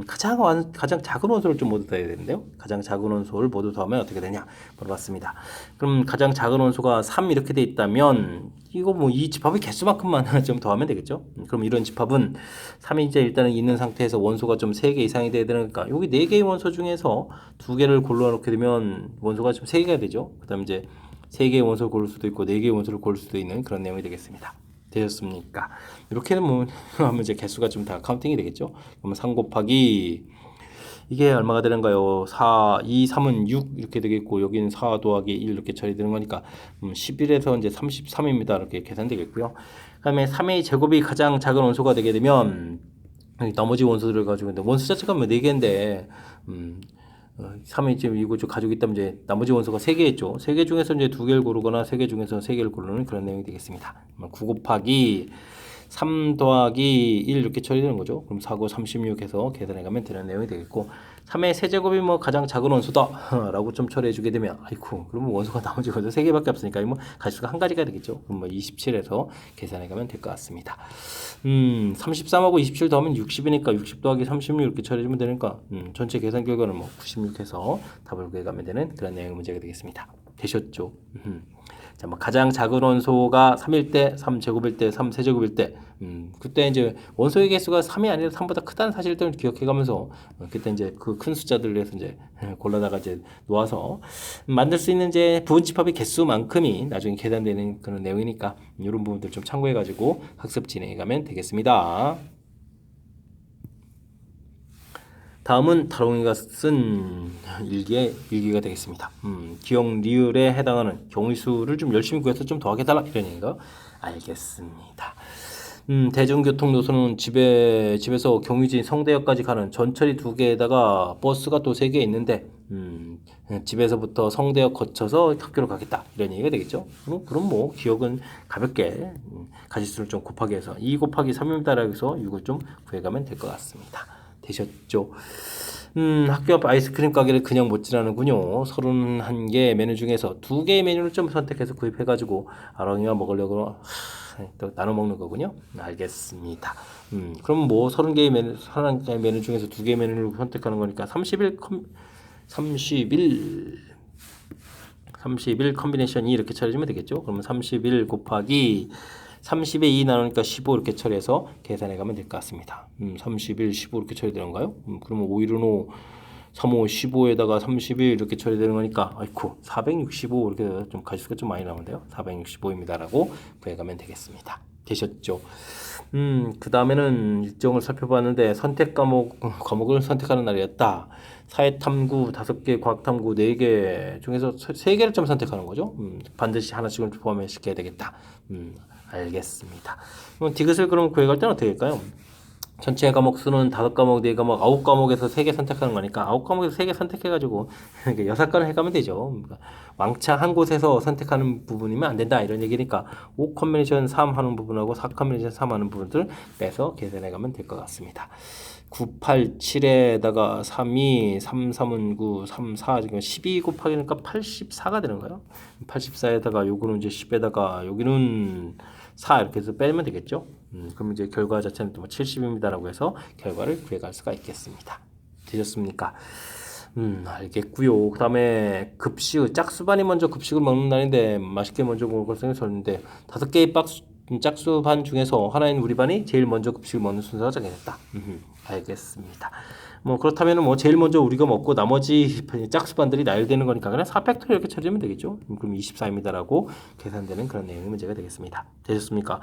가장 작은 원소를 좀 모두 더해야 되는데요. 가장 작은 원소를 모두 더하면 어떻게 되냐 물어봤습니다. 그럼 가장 작은 원소가 3 이렇게 돼 있다면 이거 뭐 이 집합의 개수만큼만 좀 더하면 되겠죠. 그럼 이런 집합은 3이 이제 일단은 있는 상태에서 원소가 좀 3개 이상이 돼야 되니까 여기 4개의 원소 중에서 2개를 골라놓게 되면 원소가 좀 3개가 되죠. 그 다음 이제 3개의 원소를 고를 수도 있고 4개의 원소를 고를 수도 있는 그런 내용이 되겠습니다. 되셨습니까? 이렇게 뭐 하면 이제 개수가 좀 다 카운팅이 되겠죠. 그러면 3 곱하기 이게 얼마가 되는가요? 4, 2, 3은 6 이렇게 되겠고 여기는 4 더하기 1 이렇게 처리되는 거니까 11에서 이제 33입니다. 이렇게 계산되겠고요. 그다음에 3의 제곱이 가장 작은 원소가 되게 되면 나머지 원소들을 가지고 있는데 원소 자체가 뭐 4개인데 3이 지금 이거 좀 가지고 있다면 이제 나머지 원소가 3개 있죠. 3개 중에서 이제 2개를 고르거나 3개 중에서 3개를 고르는 그런 내용이 되겠습니다. 9 곱하기 3 더하기 1 이렇게 처리되는 거죠. 그럼 4, 9, 36 해서 계산해 가면 되는 내용이 되겠고 3의 세제곱이 뭐 가장 작은 원소다 라고 좀 처리해 주게 되면 아이쿠 그러면 원소가 나머지 원소 3개밖에 없으니까 뭐 가지수가 한 가지가 되겠죠. 그럼 뭐 27에서 계산해 가면 될 것 같습니다. 33하고 27 더하면 60이니까 60 더하기 36 이렇게 처리해주면 되니까 전체 계산 결과는 뭐 96 해서 답을 구해가면 되는 그런 내용의 문제가 되겠습니다. 되셨죠? 자, 뭐 가장 작은 원소가 3일 때, 3제곱일 때, 3세제곱일 때, 그때 이제 원소의 개수가 3이 아니라 3보다 크다는 사실을 기억해가면서 그때 이제 그 큰 숫자들을 해서 이제 골라다가 이제 놓아서 만들 수 있는 이제 부분집합의 개수만큼이 나중에 계산되는 그런 내용이니까 이런 부분들 좀 참고해가지고 학습 진행해가면 되겠습니다. 다음은 다롱이가 쓴 일기가 되겠습니다. 기억 리을에 해당하는 경위수를 좀 열심히 구해서 좀 더하게 해달라 이런 얘기가 알겠습니다. 대중교통 노선은 집에서 경유지 성대역까지 가는 전철이 2개에다가 버스가 또 3개 있는데 집에서부터 성대역 거쳐서 학교로 가겠다 이런 얘기가 되겠죠. 그럼 뭐 기억은 가볍게 가지수를 좀 곱하기 해서 2 곱하기 3입니다라고 해서 이걸 좀 구해가면 될 것 같습니다. 되셨죠? 학교 앞 아이스크림 가게를 그냥 못 지나는군요. 31개 메뉴 중에서 2개의 메뉴를 좀 선택해서 구입해가지고 아롱이와 먹으려고 또 나눠 먹는 거군요. 알겠습니다. 그럼 뭐 31개의 메뉴 중에서 2개의 메뉴를 선택하는 거니까 31 컨비네이션이 이렇게 처리해주면 되겠죠. 그러면 31 곱하기 30에 2 나누니까 15 이렇게 처리해서 계산해 가면 될 것 같습니다. 31, 15 이렇게 처리되는가요? 그러면 5, 1은 5, 3호 15에다가 31 이렇게 처리되는 거니까 아이쿠 465 이렇게 좀 가지수가 좀 많이 나오는데요. 465입니다라고 구해가면 되겠습니다. 되셨죠? 그 다음에는 일정을 살펴봤는데 선택 과목을 선택하는 날이었다. 사회탐구 5개, 과학탐구 4개 중에서 3개를 좀 선택하는 거죠. 반드시 하나씩은 포함시켜야 되겠다. 알겠습니다. 그럼 디귿을 그럼 구해갈 때는 어떻게 할까요? 전체 과목 수는 5과목, 4과목, 9과목에서 3개 선택하는 거니까 9과목에서 3개 선택해가지고 6건을 해가면 되죠. 그러니까 왕창 한 곳에서 선택하는 부분이면 안 된다 이런 얘기니까 5 컨비네이션 3 하는 부분하고 4 컨비네이션 3 하는 부분들 빼서 계산해가면 될 것 같습니다. 9, 8, 7에다가 3, 2, 3, 3은 9, 3, 4 지금 12 곱하기니까 84가 되는 거예요. 84에다가 요거는 이제 10에다가 여기는 4 이렇게 해서 빼면 되겠죠. 그럼 이제 결과 자체는 또 70입니다라고 해서 결과를 구해갈 수가 있겠습니다. 되셨습니까? 알겠고요. 그 다음에 급식, 짝수반이 먼저 급식을 먹는 날인데 맛있게 먼저 먹을 걸 생각했었는데 5개의 짝수반 중에서 하나인 우리 반이 제일 먼저 급식을 먹는 순서가 정해졌다. 알겠습니다. 뭐 그렇다면 뭐 제일 먼저 우리가 먹고 나머지 짝수반들이 나열되는 거니까 그냥 4팩토리 이렇게 찾으면 되겠죠. 그럼 24입니다라고 계산되는 그런 내용의 문제가 되겠습니다. 되셨습니까?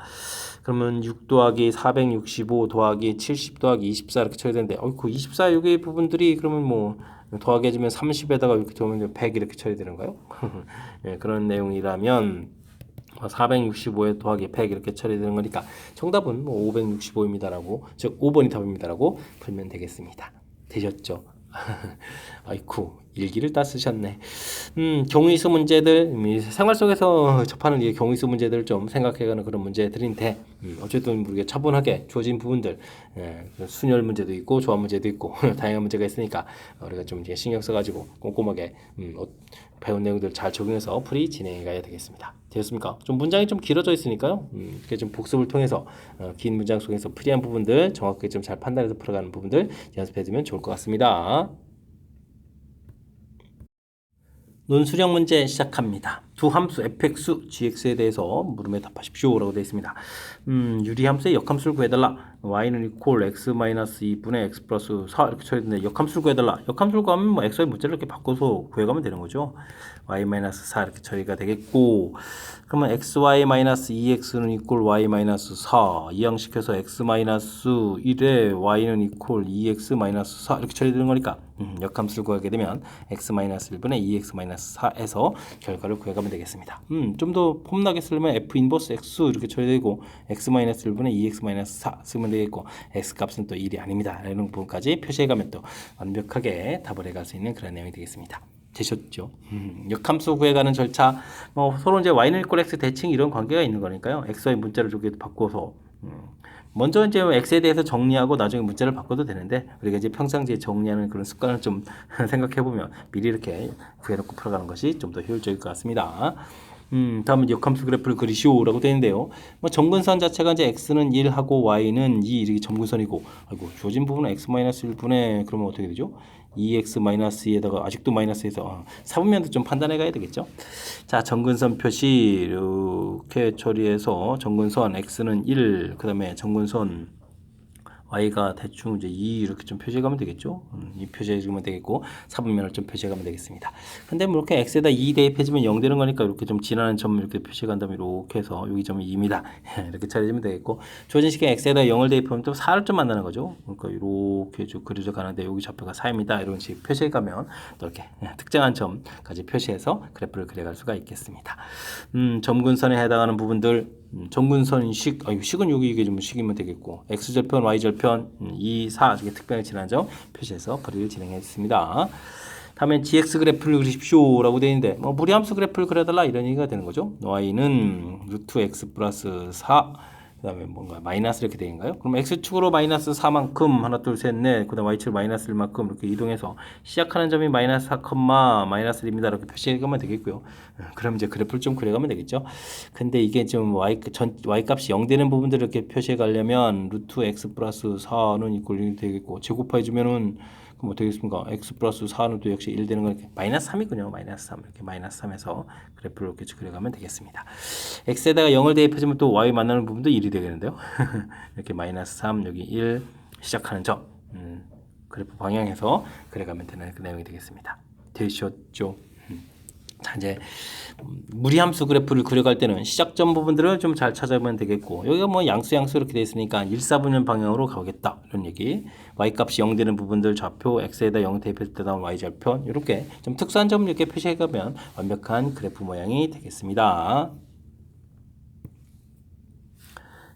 그러면 6 더하기 465 더하기 70 더하기 24 이렇게 쳐야 되는데 그 24 여기 부분들이 그러면 뭐 더하기 해주면 30에다가 이렇게 되면 100 이렇게 쳐야 되는 거예요. 네, 그런 내용이라면 465에 더하기 100 이렇게 처리되는 거니까 정답은 뭐 565입니다라고 즉 5번이 답입니다라고 풀면 되겠습니다. 되셨죠? 아이쿠 일기를 다 쓰셨네. 경우의수 문제들 생활 속에서 접하는 이 경우의수 문제들을 좀 생각해가는 그런 문제들인데 어쨌든 우리가 차분하게 주어진 부분들 순열 문제도 있고 조합 문제도 있고 다양한 문제가 있으니까 우리가 좀 이제 신경 써가지고 꼼꼼하게 배운 내용들 잘 적용해서 풀이 진행해 가야 되겠습니다. 되었습니까? 좀 문장이 좀 길어져 있으니까요. 이렇게 좀 복습을 통해서 긴 문장 속에서 풀이한 부분들 정확하게 좀 잘 판단해서 풀어가는 부분들 연습해두면 좋을 것 같습니다. 논술형 문제 시작합니다. 두 함수 fx, gx에 대해서 물음에 답하십시오 라고 되어 있습니다. 유리함수의 역함수를 구해달라. y는 equal x-2분의 x 플러스 4 이렇게 처리되는데 역함수를 구해달라. 역함수를 구하면 뭐 x의 문자를 이렇게 바꿔서 구해가면 되는 거죠. y-4 이렇게 처리가 되겠고 그러면 xy-2x는 equal y-4 이항시켜서 x-1에 y는 equal 2x-4 이렇게 처리되는 거니까 역함수를 구하게 되면 x-1분의 2x-4에서 결과를 구해가면 되겠습니다. 좀 더 폼나게 쓰려면 f 인버스 x 이렇게 처리되고 x-1분의 2x-4 쓰면 되겠고 x 값은 또 1이 아닙니다. 이런 부분까지 표시해가면 또 완벽하게 답을 해갈 수 있는 그런 내용이 되겠습니다. 되셨죠? 역함수 구해가는 절차 뭐 서로 이제 y는 equal x 대칭 이런 관계가 있는 거니까요. x의 문자를 저기 바꿔서 먼저 이제 x에 대해서 정리하고 나중에 문자를 바꿔도 되는데 우리가 이제 평상시에 정리하는 그런 습관을 좀 생각해 보면 미리 이렇게 구해놓고 풀어가는 것이 좀 더 효율적일 것 같습니다. 다음은 역함수 그래프를 그리시오라고 되어 있는데요. 뭐 점근선 자체가 이제 x는 1하고 y는 2 이렇게 점근선이고 아이고 주어진 부분은 x-1분의 그러면 어떻게 되죠? 2x-2에다가 아직도 마이너스에서 사분면도 좀 판단해 가야 되겠죠. 자, 점근선 표시 이렇게 처리해서 점근선 x는 1, 그 다음에 점근선 y가 대충 이제 2 이렇게 좀 표시해 가면 되겠죠. 이 표시해 주면 되겠고 사분면을 좀 표시해 가면 되겠습니다. 근데 뭐 이렇게 x에다 2 대입해 주면 0 되는 거니까 이렇게 좀 지나는 점 이렇게 표시해 간 다음에 이렇게 해서 여기 점이 2입니다. 이렇게 처리해주면 되겠고 주어진 시간에 x에다 0을 대입하면 또 4를 좀 만나는 거죠. 그러니까 이렇게 쭉 그려져 가는데 여기 좌표가 4입니다. 이런 식으로 표시해 가면 또 이렇게 특정한 점까지 표시해서 그래프를 그려갈 수가 있겠습니다. 점근선에 해당하는 부분들 점근선 식, 식은 여기 이게 좀 식이면 되겠고 x절편, y절편 2, 4 이게 특별히 지난 점 표시해서 풀이를 진행했습니다. 다음에 gx 그래프를 그리십시오 라고 되어 있는데 뭐 무리함수 그래프를 그려달라 이런 얘기가 되는 거죠. y는 루트 x 플러스 4 그 다음에 뭔가 마이너스 이렇게 되는가요? 그럼 x축으로 마이너스 4만큼 하나 둘 셋 넷 그 다음 y축으로 마이너스 1만큼 이렇게 이동해서 시작하는 점이 마이너스 4, 마이너스 1입니다 이렇게 표시해가면 되겠고요. 그럼 이제 그래프를 좀 그려가면 되겠죠. 근데 이게 좀 y 값이 0 되는 부분들을 이렇게 표시해 가려면 루트 x 플러스 4는 이꼴 1이 되겠고 제곱해 주면은 그럼 어떻게 되겠습니까? x 플러스 4는 또 역시 1 되는 거니까 마이너스 3이군요. 마이너스 3 이렇게 마이너스 3에서 그래프를 이렇게 그려가면 되겠습니다. x에다가 0을 대입해주면 또 y 만나는 부분도 1이 되겠는데요. 이렇게 마이너스 3 여기 1 시작하는 점 그래프 방향에서 그려가면 되는 그 내용이 되겠습니다. 되셨죠? 자, 이제 무리함수 그래프를 그려갈 때는 시작점 부분들을 좀 잘 찾아보면 되겠고, 여기가 뭐 양수 이렇게 되어 있으니까 1, 4분면 방향으로 가겠다 이런 얘기. y값이 0 되는 부분들 좌표, x에다 0 대입했을 때 나온 y절편, 이렇게 좀 특수한 점을 이렇게 표시해가면 완벽한 그래프 모양이 되겠습니다.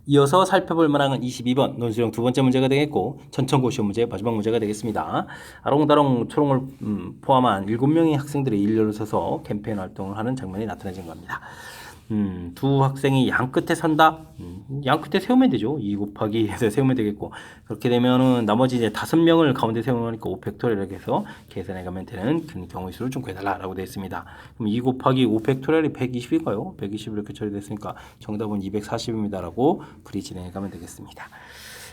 이어서 살펴볼 만한 22번 논술형 두 번째 문제가 되겠고, 전천고 시험 문제 마지막 문제가 되겠습니다. 아롱다롱 초롱을 포함한 7명의 학생들이 일렬로 서서 캠페인 활동을 하는 장면이 나타나진 겁니다. 두 학생이 양 끝에 선다. 양 끝에 세우면 되죠. 2 곱하기 해서 세우면 되겠고, 그렇게 되면은 나머지 이제 5명을 가운데 세우니까 5팩토리얼 이렇게 해서 계산해 가면 되는 그 경우의 수를 좀 구해달라라고 되어 있습니다. 그럼 2 곱하기 5팩토리얼이 120일까요? 120 이렇게 처리됐으니까 정답은 240입니다라고 풀이 진행해 가면 되겠습니다.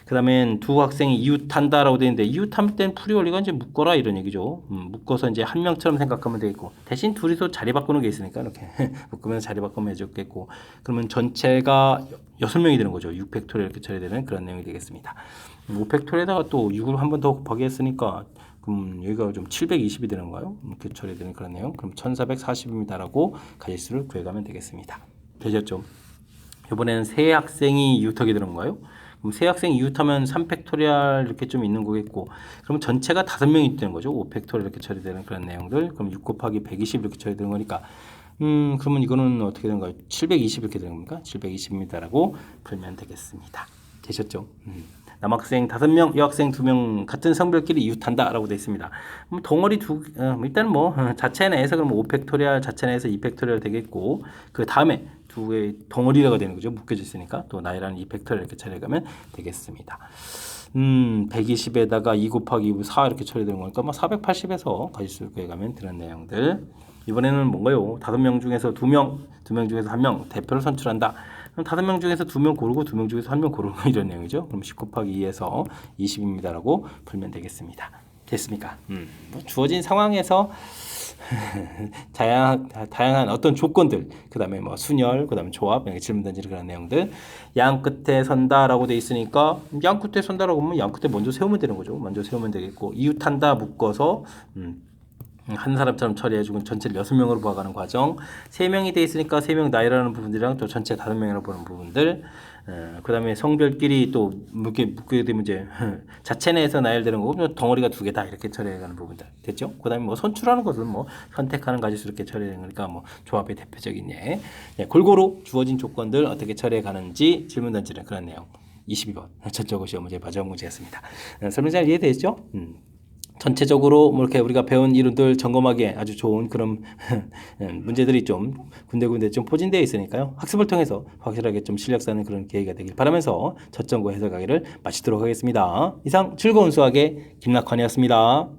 그 다음엔 두 학생이 이웃한다라고 되어 있는데, 이웃할 때는 풀이 원리가 이제 묶어라 이런 얘기죠. 묶어서 이제 한 명처럼 생각하면 되겠고, 대신 둘이서 자리 바꾸는 게 있으니까 이렇게 묶으면서 자리 바꾸면 해줬겠고, 그러면 전체가 6명이 되는 거죠. 6팩토리얼 이렇게 처리되는 그런 내용이 되겠습니다. 5팩토리얼에다가 또 6을 한 번 더 곱하기 했으니까, 그럼 여기가 좀 720이 되는 거예요. 이렇게 처리되는 그런 내용. 그럼 1440입니다라고 가지수를 구해가면 되겠습니다. 되셨죠? 이번에는 세 학생이 이웃하게 되는 거예요. 그럼 세 학생이 이웃하면 3팩토리얼 이렇게 좀 있는 거겠고, 그럼 전체가 5명이 되는 거죠. 5팩토리얼 이렇게 처리되는 그런 내용들. 그럼 6 곱하기 120 이렇게 처리되는 거니까, 그러면 이거는 어떻게 되는 거예요? 720 이렇게 되는 겁니까? 720입니다라고 풀면 되겠습니다. 되셨죠? 남학생 5명, 여학생 2명 같은 성별끼리 이웃한다라고 되어 있습니다. 덩어리 일단 뭐 자체 내에서 그럼 5팩토리얼, 자체 내에서 2팩토리얼 되겠고, 그 다음에 두 개의 덩어리가 되는 거죠. 묶여져 있으니까 또 나이라는 2팩토리얼 이렇게 처리하면 되겠습니다. 120에다가 2 곱하기 4 이렇게 처리되는 거니까 480에서 가지수를 구해가면 되는 내용들. 이번에는 뭔가요? 5명 중에서 2명 중에서 1명 대표를 선출한다. 그럼 5명 중에서 2명 고르고 2명 중에서 1명 고르고 이런 내용이죠. 그럼 10 곱하기 2에서 20입니다라고 풀면 되겠습니다. 됐습니까? 뭐 주어진 상황에서 다양한 어떤 조건들, 그 다음에 뭐 순열, 그 다음에 조합, 질문 던지는 그런 내용들. 양 끝에 선다라고 돼 있으니까, 양 끝에 선다라고 하면 양 끝에 먼저 세우면 되는 거죠. 먼저 세우면 되겠고, 이웃한다 묶어서 한 사람처럼 처리해주고 전체를 6명으로 보아가는 과정. 3명이 돼 있으니까 3명 나이라는 부분들이랑 또 전체 5명이라고 보는 부분들. 그 다음에 성별끼리 또 묶게 되면 이제 자체 내에서 나열되는 거고, 덩어리가 2개다 이렇게 처리해가는 부분들 됐죠? 그 다음에 뭐 선출하는 것은 뭐 선택하는 가지수 이렇게 처리되는 거니까 뭐 조합의 대표적인 예. 골고루 주어진 조건들 어떻게 처리해 가는지 질문 던지는 그런 내용. 22번 전적어 시험 문제 마지막 문제였습니다. 설명 잘 이해되셨죠? 전체적으로 뭐 이렇게 우리가 배운 이론들 점검하기에 아주 좋은 그런 문제들이 좀 군데군데 좀 포진되어 있으니까요. 학습을 통해서 확실하게 좀 실력 쌓는 그런 계기가 되길 바라면서 첫 정보 해설 강의를 마치도록 하겠습니다. 이상 즐거운 수학의 김낙환이었습니다.